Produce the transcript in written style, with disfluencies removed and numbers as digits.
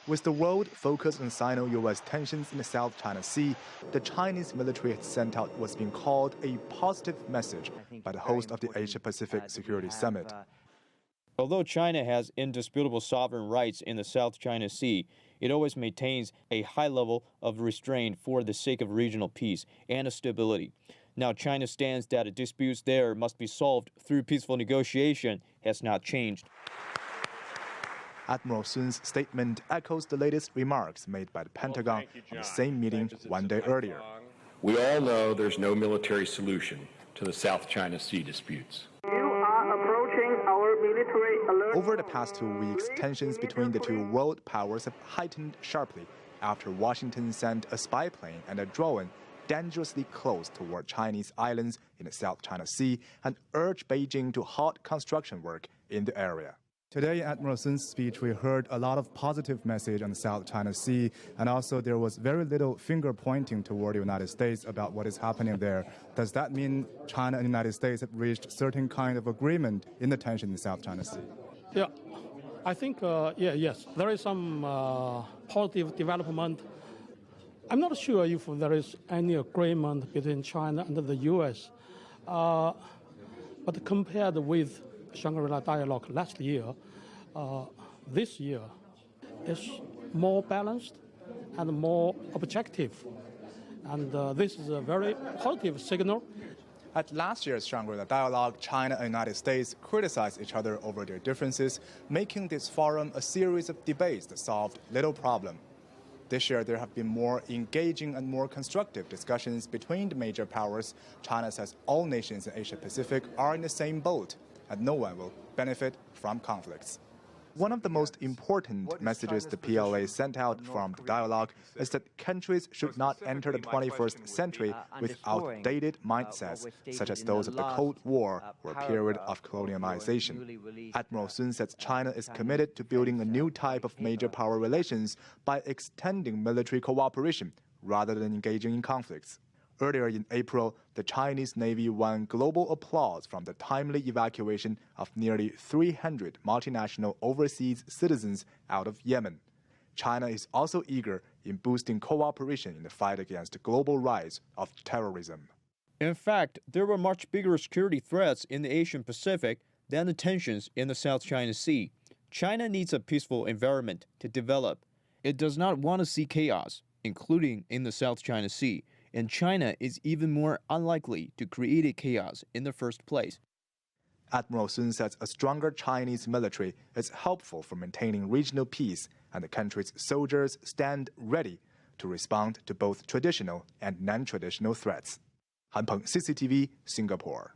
With the world focused on Sino-US tensions in the South China Sea, the Chinese military has sent out what's been called a positive message by the host of the Asia-Pacific Security Summit. Although China has indisputable sovereign rights in the South China Sea, it always maintains a high level of restraint for the sake of regional peace and stability. Now, China's stance that disputes there must be solved through peaceful negotiation has not changed. Admiral Sun's statement echoes the latest remarks made by the Pentagon on the same meeting one day earlier. We all know there's no military solution to the South China Sea disputes. You are approaching our military alert. Over the past 2 weeks, tensions between the two world powers have heightened sharply after Washington sent a spy plane and a drone dangerously close toward Chinese islands in the South China Sea and urged Beijing to halt construction work in the area. Today, Admiral Sun's speech, we heard a lot of positive message on the South China Sea, and also there was very little finger pointing toward the United States about what is happening there. Does that mean China and the United States have reached certain kind of agreement in the tension in the South China Sea? Yeah, I think, yes, there is some positive development. I'm not sure if there is any agreement between China and the U.S., but compared with Shangri-La Dialogue last year, this year is more balanced and more objective. And this is a very positive signal. At last year's Shangri-La Dialogue, China and the United States criticized each other over their differences, making this forum a series of debates that solved little problem. This year, there have been more engaging and more constructive discussions between the major powers. China says all nations in Asia-Pacific are in the same boat, and no one will benefit from conflicts. One of the most important messages the PLA sent out from the dialogue is that countries should not enter the 21st century with outdated mindsets, such as those of the Cold War or a period of colonialization. Admiral Sun says China is committed to building a new type of major power relations by extending military cooperation rather than engaging in conflicts. Earlier in April, the Chinese Navy won global applause from the timely evacuation of nearly 300 multinational overseas citizens out of Yemen. China is also eager in boosting cooperation in the fight against the global rise of terrorism. In fact, there were much bigger security threats in the Asian Pacific than the tensions in the South China Sea. China needs a peaceful environment to develop. It does not want to see chaos, including in the South China Sea. And China is even more unlikely to create a chaos in the first place. Admiral Sun says a stronger Chinese military is helpful for maintaining regional peace, and the country's soldiers stand ready to respond to both traditional and non-traditional threats. Han Peng, CCTV, Singapore.